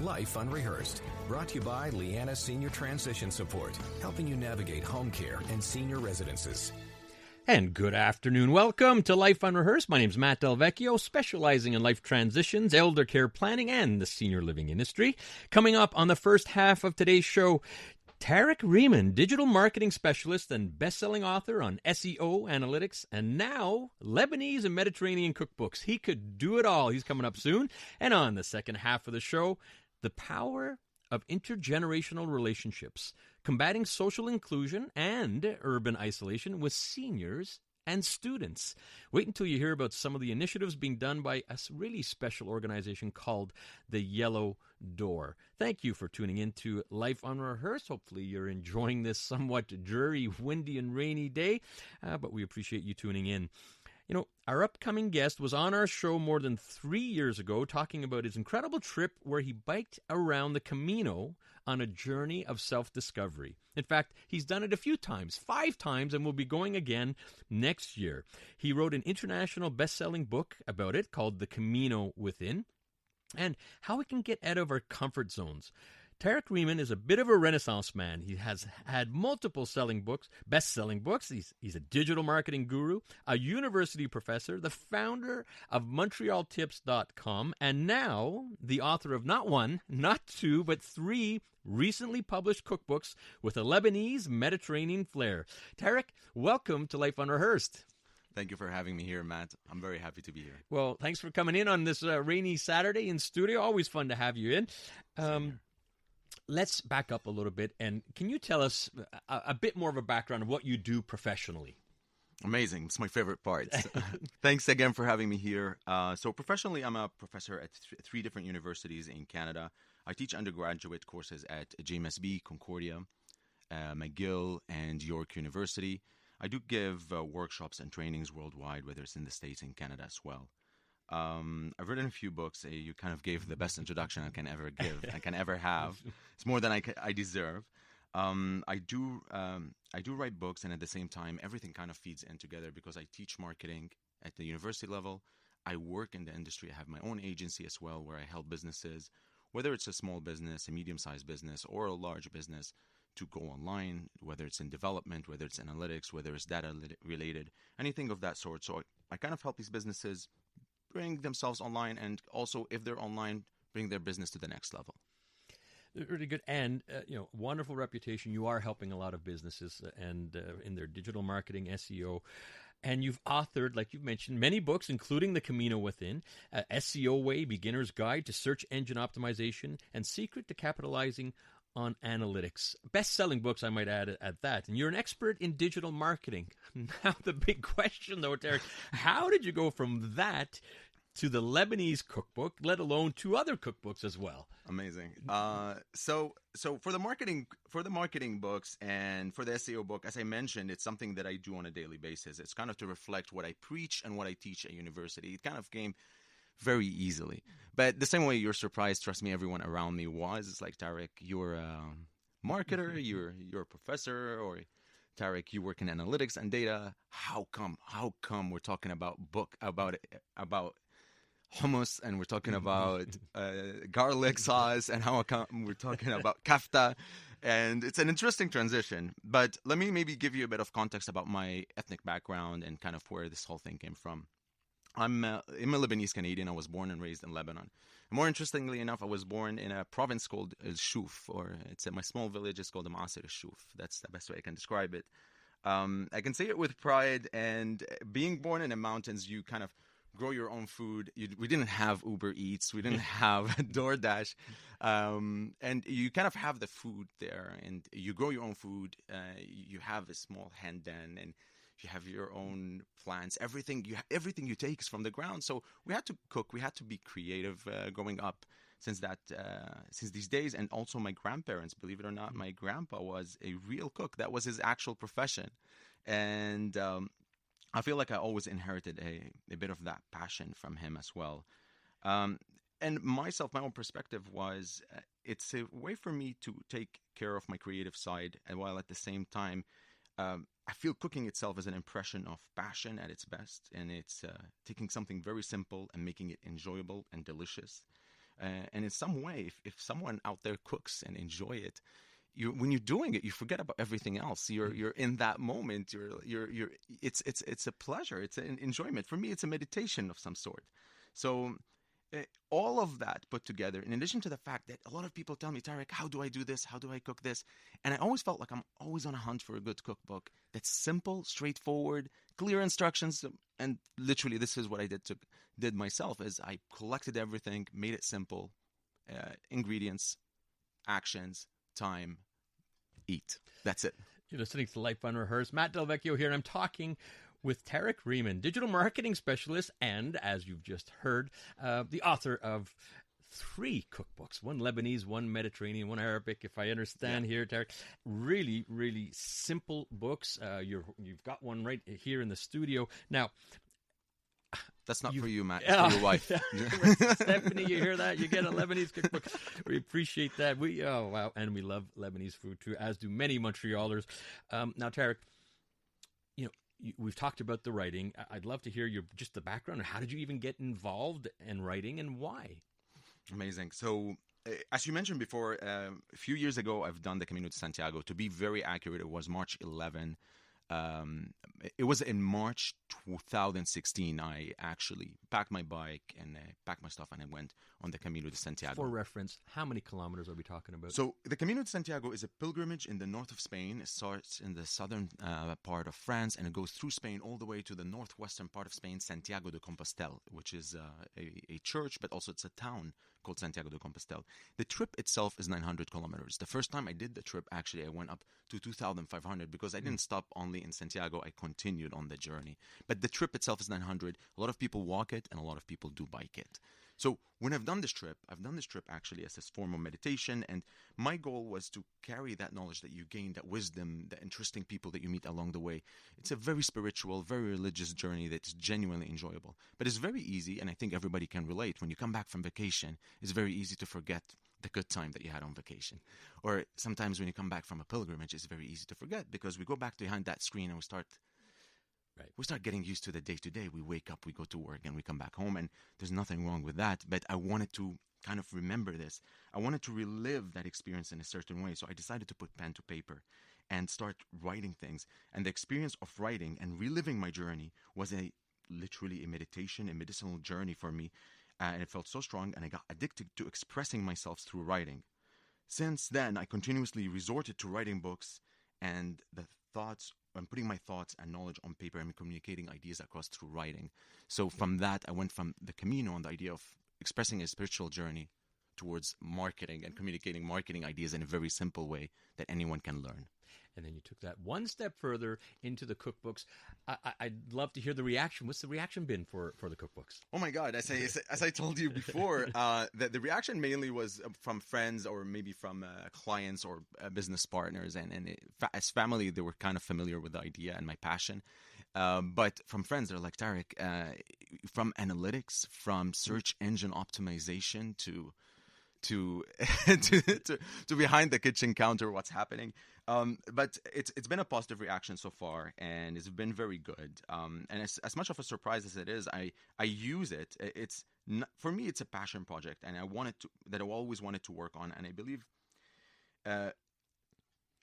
Life Unrehearsed, brought to you by Lianas Senior Transition Support, helping you navigate home care and senior residences. And good afternoon. Welcome to Life Unrehearsed. My name is Matt Del Vecchio, specializing in life transitions, elder care planning, and the senior living industry. Coming up on the first half of today's show, Tarek Riman, digital marketing specialist and best-selling author on SEO, analytics, and now Lebanese and Mediterranean cookbooks. He could do it all. He's coming up soon. And on the second half of the show, the power of intergenerational relationships, combating social inclusion and urban isolation with seniors and students. Wait until you hear about some of the initiatives being done by a really special organization called the Yellow Door. Thank you for tuning in to Life Unrehearsed. Hopefully you're enjoying this somewhat dreary, windy, and rainy day, but we appreciate you tuning in. You know, our upcoming guest was on our show more than 3 years ago talking about his incredible trip where he biked around the Camino on a journey of self-discovery. In fact, he's done it a few times, 5 times, and will be going again next year. He wrote an international best-selling book about it called The Camino Within and how we can get out of our comfort zones. Tarek Riman is a bit of a renaissance man. He has had multiple best-selling books. He's a digital marketing guru, a university professor, the founder of MontrealTips.com, and now the author of not 1, not 2, but 3 recently published cookbooks with a Lebanese Mediterranean flair. Tarek, welcome to Life Unrehearsed. Thank you for having me here, Matt. I'm very happy to be here. Well, thanks for coming in on this rainy Saturday in studio. Always fun to have you in. Let's back up a little bit, and can you tell us a bit more of a background of what you do professionally? Amazing. It's my favorite part. Thanks again for having me here. So professionally, I'm a professor at 3 different universities in Canada. I teach undergraduate courses at JMSB, Concordia, McGill, and York University. I do give workshops and trainings worldwide, whether it's in the States and Canada as well. I've written a few books. You kind of gave the best introduction I can ever give, I can ever have. It's more than I deserve. I do write books, and at the same time, everything kind of feeds in together because I teach marketing at the university level. I work in the industry. I have my own agency as well, where I help businesses, whether it's a small business, a medium-sized business, or a large business, to go online, whether it's in development, whether it's analytics, whether it's data related, anything of that sort. So I kind of help these businesses bring themselves online, and also, if they're online, bring their business to the next level. Really good, and wonderful reputation. You are helping a lot of businesses and in their digital marketing, SEO, and you've authored, like you've mentioned, many books, including The Camino Within, SEO Way, Beginner's Guide to Search Engine Optimization, and Secret to Capitalizing on Analytics. Best-selling books, I might add at that. And you're an expert in digital marketing. Now, the big question, though, Tarek, how did you go from that to the Lebanese cookbook, let alone 2 other cookbooks as well? Amazing. So for the marketing books and for the SEO book, as I mentioned, it's something that I do on a daily basis. It's kind of to reflect what I preach and what I teach at university. It kind of came very easily. But the same way you're surprised, trust me, everyone around me was. It's like, Tarek, you're a marketer, you're a professor, or Tarek, you work in analytics and data. How come we're talking about hummus, and we're talking about garlic sauce, and how come we're talking about kafta? And it's an interesting transition. But let me maybe give you a bit of context about my ethnic background and kind of where this whole thing came from. I'm a Lebanese Canadian. I was born and raised in Lebanon. More interestingly enough, I was born in a province called Shuf, or it's my small village is called Masir Shuf. That's the best way I can describe it. I can say it with pride, and being born in the mountains, you kind of grow your own food. We didn't have Uber Eats. We didn't have DoorDash. And you kind of have the food there, and you grow your own food. You have a small hand den, and you have your own plants. Everything you take is from the ground. So we had to cook. We had to be creative growing up since these days. And also my grandparents, believe it or not, my grandpa was a real cook. That was his actual profession. And I feel like I always inherited a bit of that passion from him as well. And my own perspective was it's a way for me to take care of my creative side, and while at the same time, I feel cooking itself is an impression of passion at its best, and it's taking something very simple and making it enjoyable and delicious. And in some way, if someone out there cooks and enjoy it, when you're doing it, you forget about everything else. You're in that moment. It's a pleasure. It's an enjoyment. For me, it's a meditation of some sort. So all of that put together, in addition to the fact that a lot of people tell me, Tarek, how do I do this? How do I cook this? And I always felt like I'm always on a hunt for a good cookbook that's simple, straightforward, clear instructions. And literally, this is what I did myself, is I collected everything, made it simple, ingredients, actions, time, eat. That's it. You're listening to Life Unrehearsed. Matt Del Vecchio here, and I'm talking with Tarek Riman, digital marketing specialist, and as you've just heard, the author of 3 cookbooks, one Lebanese, one Mediterranean, one Arabic, if I understand here, Tarek. Really, really simple books. You've got one right here in the studio. Now, that's not for you, Matt. It's for your wife. Stephanie, you hear that? You get a Lebanese cookbook. We appreciate that. Wow. And we love Lebanese food too, as do many Montrealers. Now, Tarek, we've talked about the writing. I'd love to hear just the background. How did you even get involved in writing, and why? Amazing. So, as you mentioned before, a few years ago, I've done the Camino de Santiago. To be very accurate, it was March 11. It was in March 2016. I actually packed my bike and packed my stuff, and I went on the Camino de Santiago. For reference, how many kilometers are we talking about? So the Camino de Santiago is a pilgrimage in the north of Spain. It starts in the southern part of France, and it goes through Spain all the way to the northwestern part of Spain, Santiago de Compostela, which is a church, but also it's a town called Santiago de Compostela. The trip itself is 900 kilometers. The first time I did the trip, actually, I went up to 2,500 because I didn't stop only in Santiago. I continued on the journey. But the trip itself is 900. A lot of people walk it, and a lot of people do bike it. So when I've done this trip actually as this form of meditation, and my goal was to carry that knowledge that you gain, that wisdom, the interesting people that you meet along the way. It's a very spiritual, very religious journey that's genuinely enjoyable. But it's very easy, and I think everybody can relate. When you come back from vacation, it's very easy to forget the good time that you had on vacation. Or sometimes when you come back from a pilgrimage, it's very easy to forget because we go back behind that screen and we start getting used to the day-to-day. We wake up, we go to work, and we come back home, and there's nothing wrong with that. But I wanted to kind of remember this. I wanted to relive that experience in a certain way. So I decided to put pen to paper and start writing things. And the experience of writing and reliving my journey was literally a meditation, a medicinal journey for me. And it felt so strong, and I got addicted to expressing myself through writing. Since then, I continuously resorted to writing books and I'm putting my thoughts and knowledge on paper and communicating ideas across through writing. So from that, I went from the Camino and the idea of expressing a spiritual journey towards marketing and communicating marketing ideas in a very simple way that anyone can learn. And then you took that one step further into the cookbooks. I'd love to hear the reaction. What's the reaction been for the cookbooks? Oh my God! As I told you before, the reaction mainly was from friends or maybe from clients or business partners, and as family, they were kind of familiar with the idea and my passion. But from friends, they're like, Tarek, from analytics, from search engine optimization to behind the kitchen counter, what's happening. But it's been a positive reaction so far, and it's been very good. And as much of a surprise as it is, I use it. It's not, for me, it's a passion project, and I always wanted to work on. And I believe I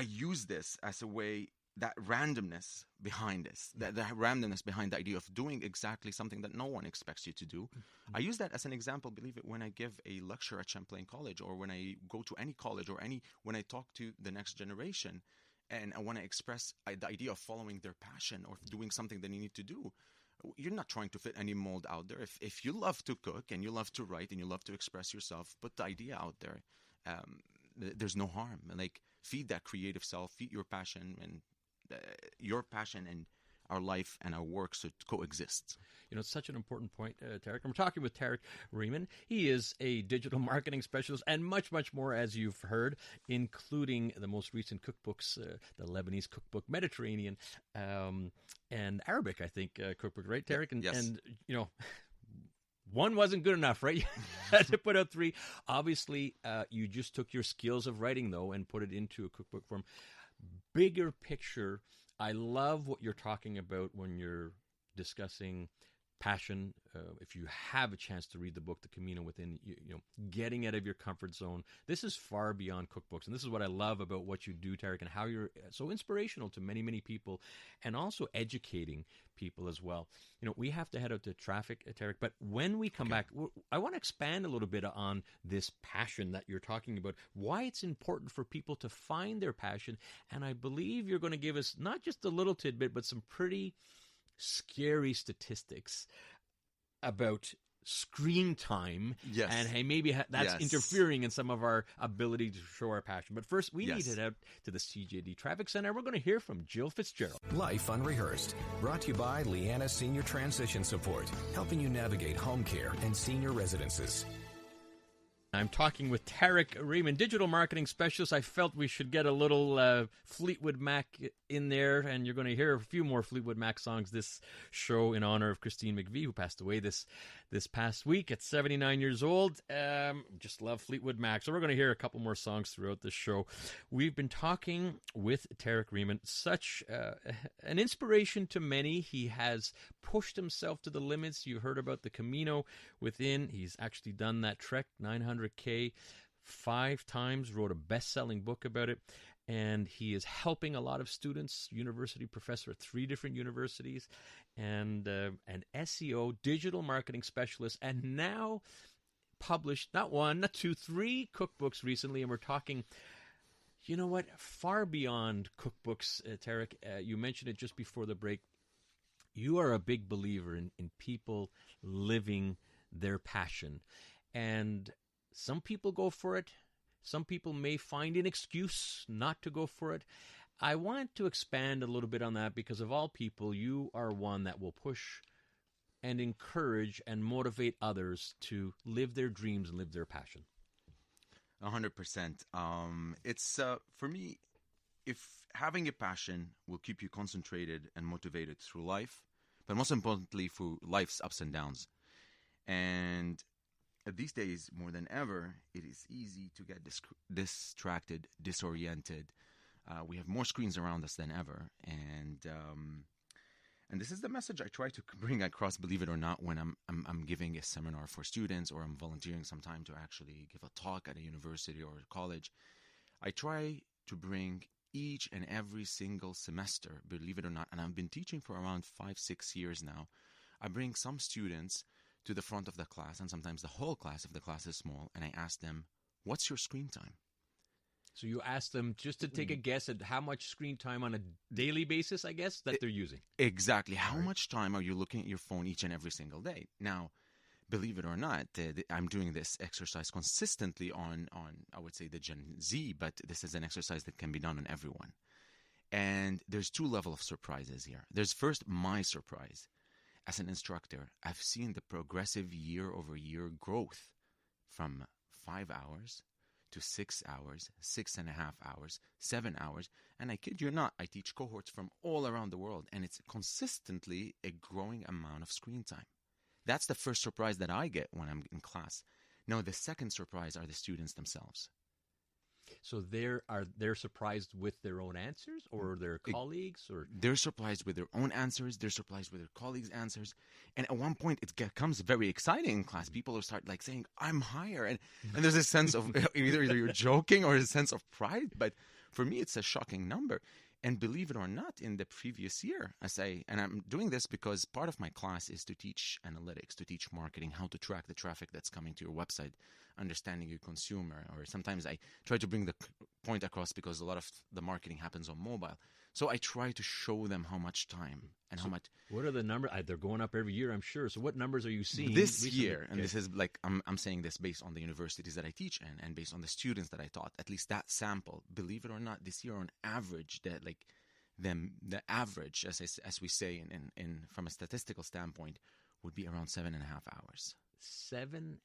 use this as a way, that randomness behind this, the randomness behind the idea of doing exactly something that no one expects you to do. Mm-hmm. I use that as an example, believe it, when I give a lecture at Champlain College, or when I go to any college, or when I talk to the next generation, and I want to express the idea of following their passion or doing something that you need to do. You're not trying to fit any mold out there. If you love to cook and you love to write and you love to express yourself, put the idea out there. There's no harm. Like, feed that creative self, feed your passion, and your passion and our life and our work should coexist. It's such an important point, Tarek. I'm talking with Tarek Riman. He is a digital marketing specialist and much, much more, as you've heard, including the most recent cookbooks, the Lebanese cookbook, Mediterranean, and Arabic, I think, cookbook, right, Tarek? And, yes. And, one wasn't good enough, right? You had to put out 3. Obviously, you just took your skills of writing, though, and put it into a cookbook form. Bigger picture, I love what you're talking about when you're discussing passion. If you have a chance to read the book, The Camino Within, getting out of your comfort zone. This is far beyond cookbooks. And this is what I love about what you do, Tarek, and how you're so inspirational to many, many people and also educating people as well. We have to head out to traffic, Tarek, but when we come back, I want to expand a little bit on this passion that you're talking about, why it's important for people to find their passion. And I believe you're going to give us not just a little tidbit, but some pretty scary statistics about screen time. Yes. And hey, maybe that's interfering in some of our ability to show our passion. But first, we need to head out to the CJD Traffic Center. We're going to hear from Jill Fitzgerald. Life Unrehearsed, brought to you by Lianas Senior Transition Support, helping you navigate home care and senior residences. I'm talking with Tarek Riman, digital marketing specialist. I felt we should get a little Fleetwood Mac in there, and you're going to hear a few more Fleetwood Mac songs this show in honor of Christine McVie, who passed away this past week at 79 years old. Just love Fleetwood Mac. So we're going to hear a couple more songs throughout the show. We've been talking with Tarek Riman, such an inspiration to many. He has pushed himself to the limits. You heard about the Camino Within. He's actually done that trek, 900K, 5 times, wrote a best-selling book about it. And he is helping a lot of students, university professor at 3 different universities, and an SEO, digital marketing specialist, and now published not 1, not 2, 3 cookbooks recently. And we're talking, far beyond cookbooks, Tarek. You mentioned it just before the break. You are a big believer in people living their passion. And some people go for it. Some people may find an excuse not to go for it. I want to expand a little bit on that because of all people, you are one that will push and encourage and motivate others to live their dreams and live their passion. 100%. It's for me, if having a passion will keep you concentrated and motivated through life, but most importantly through life's ups and downs. And these days, more than ever, it is easy to get distracted, disoriented. We have more screens around us than ever, and this is the message I try to bring across. Believe it or not, when I'm giving a seminar for students, or I'm volunteering some time to actually give a talk at a university or a college, I try to bring each and every single semester, believe it or not, and I've been teaching for around 5-6 years now. I bring some students to the front of the class, and sometimes the whole class if the class is small, and I ask them, what's your screen time? So you ask them just to take a guess at how much screen time on a daily basis, I guess, that they're using. Exactly. How much time are you looking at your phone each and every single day? Now, believe it or not, I'm doing this exercise consistently on, I would say, the Gen Z, but this is an exercise that can be done on everyone. And there's 2 levels of surprises here. There's first my surprise. As an instructor, I've seen the progressive year-over-year growth from 5 hours to 6 hours, 6.5 hours, 7 hours. And I kid you not, I teach cohorts from all around the world, and it's consistently a growing amount of screen time. That's the first surprise that I get when I'm in class. Now, the second surprise are the students themselves. So they're surprised with their own answers, or their colleagues, or they're surprised with their own answers. They're surprised with their colleagues' answers, and at one point it becomes very exciting in class. People will start saying, "I'm higher," and there's a sense of either you're joking or a sense of pride. But for me, it's a shocking number. And believe it or not, in the previous year, and I'm doing this because part of my class is to teach analytics, to teach marketing, how to track the traffic that's coming to your website, understanding your consumer. Or sometimes I try to bring the point across because a lot of the marketing happens on mobile. So I try to show them how much time and how much. What are the numbers? They're going up every year, I'm sure. So what numbers are you seeing this recently? year? And this is I'm saying this based on the universities that I teach and based on the students that I taught. At least that sample, believe it or not, this year on average, that the average, as we say in from a statistical standpoint, would be around 7.5 hours. 7.5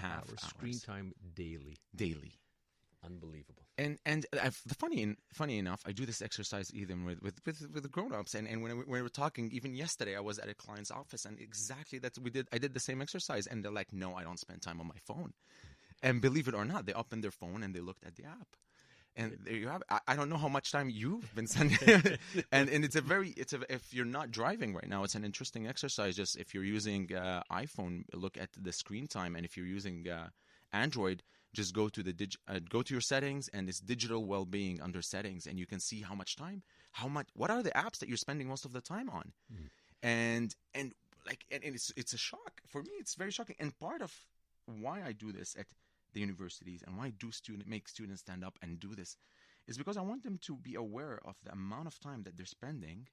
hours screen time daily. Unbelievable. And funny enough, I do this exercise even with the grown-ups. And when we were talking, even yesterday, I was at a client's office, and exactly that I did the same exercise. And they're like, no, I don't spend time on my phone. And believe it or not, they opened their phone and they looked at the app. And there you have it. I don't know how much time you've been spending, and if you're not driving right now, it's an interesting exercise. Just if you're using iPhone, look at the screen time, and if you're using Android, just go to go to your settings, and it's digital well-being under settings, and you can see what are the apps that you're spending most of the time on, and it's a shock for me. It's very shocking, and part of why I do this at the universities and why make students stand up and do this is because I want them to be aware of the amount of time that they're spending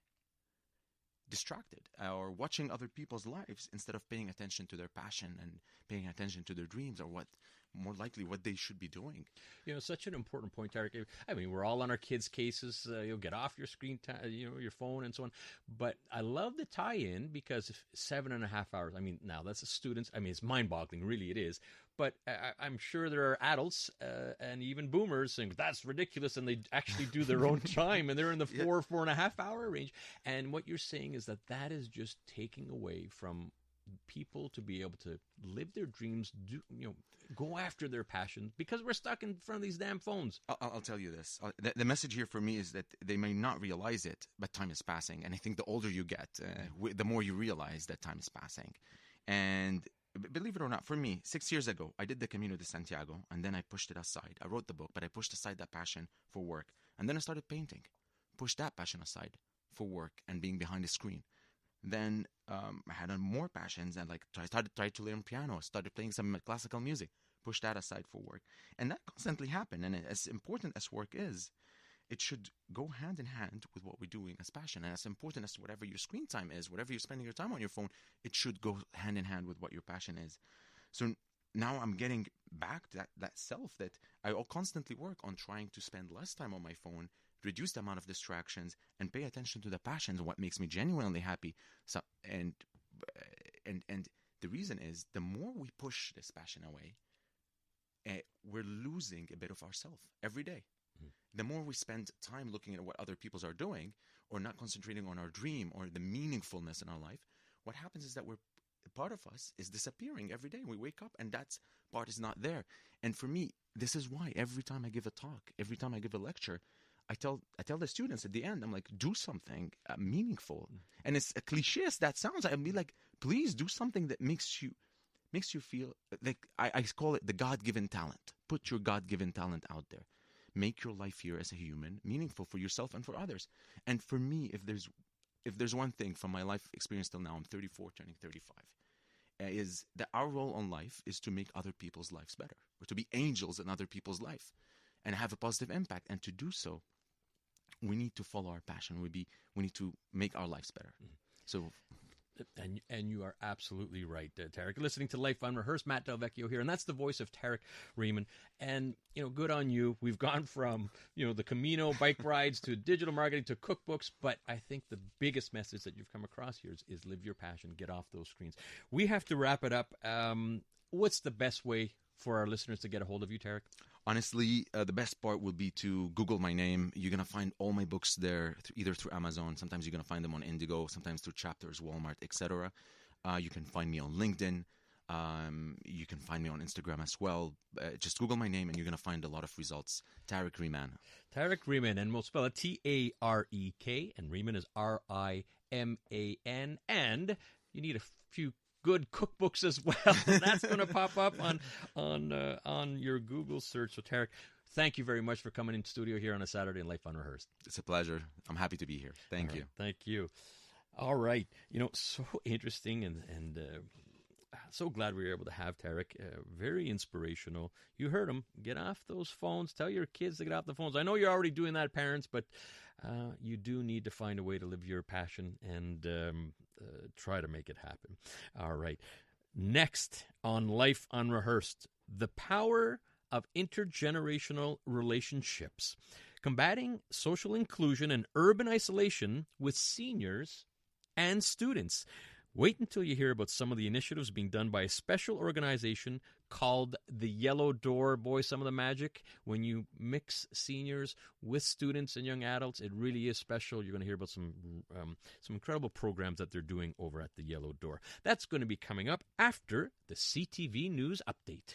distracted or watching other people's lives instead of paying attention to their passion and paying attention to their dreams or what they should be doing. Such an important point, Tarek. I mean, we're all on our kids' cases. You'll get off your screen, your phone and so on. But I love the tie-in because 7.5 hours. I mean, now that's a student's. I mean, it's mind-boggling, really, it is. But I'm sure there are adults and even boomers saying that's ridiculous, and they actually do their own time, and they're in the 4.5 hour range. And what you're saying is that is just taking away from people to be able to live their dreams, go after their passion, because we're stuck in front of these damn phones. I'll tell you this. The message here for me is that they may not realize it, but time is passing. And I think the older you get, the more you realize that time is passing. And believe it or not, for me, 6 years ago, I did the Camino de Santiago, and then I pushed it aside. I wrote the book, but I pushed aside that passion for work. And then I started painting, pushed that passion aside for work and being behind the screen. Then I had more passions, and I tried to learn piano, started playing some classical music, pushed that aside for work. And that constantly happened. And as important as work is, it should go hand in hand with what we're doing as passion. And as important as whatever your screen time is, whatever you're spending your time on your phone, it should go hand in hand with what your passion is. So now I'm getting back to that self that I constantly work on, trying to spend less time on my phone, reduce the amount of distractions, and pay attention to the passions, what makes me genuinely happy. So, and the reason is, the more we push this passion away, we're losing a bit of ourselves every day. The more we spend time looking at what other people are doing, or not concentrating on our dream or the meaningfulness in our life, what happens is that part of us is disappearing every day. We wake up and that part is not there. And for me, this is why every time I give a talk, every time I give a lecture, I tell the students at the end, I'm like, do something meaningful. And it's a cliche as that sounds, I'd be like, please do something that makes you feel like, I call it the God-given talent. Put your God-given talent out there. Make your life here as a human meaningful for yourself and for others. And for me, if there's one thing from my life experience till now, I'm 34, turning 35, is that our role in life is to make other people's lives better, or to be angels in other people's life and have a positive impact. And to do so, we need to follow our passion. We need to make our lives better. So, and you are absolutely right, Tarek. Listening to Life Unrehearsed, Matt Del Vecchio here, and that's the voice of Tarek Riman. And good on you. We've gone from the Camino bike rides to digital marketing to cookbooks, but I think the biggest message that you've come across here is live your passion, get off those screens. We have to wrap it up. What's the best way for our listeners to get a hold of you, Tarek? Honestly, the best part would be to Google my name. You're going to find all my books there, either through Amazon. Sometimes you're going to find them on Indigo, sometimes through Chapters, Walmart, etc. You can find me on LinkedIn. You can find me on Instagram as well. Just Google my name and you're going to find a lot of results. Tarek Riman. Tarek Riman, and we'll spell it Tarek, and Riman is Riman. And you need a few good cookbooks as well. That's going to pop up on your Google search. So Tarek, thank you very much for coming in studio here on a Saturday in Life Unrehearsed. It's a pleasure. I'm happy to be here. Thank you. Thank you. All right. So interesting and so glad we were able to have Tarek. Very inspirational. You heard him. Get off those phones. Tell your kids to get off the phones. I know you're already doing that, parents, but you do need to find a way to live your passion and try to make it happen. All right. Next on Life Unrehearsed, the power of intergenerational relationships, combating social inclusion and urban isolation with seniors and students. Wait until you hear about some of the initiatives being done by a special organization called the Yellow Door. Boy, some of the magic when you mix seniors with students and young adults, it really is special. You're going to hear about some incredible programs that they're doing over at the Yellow Door. That's going to be coming up after the CTV News Update.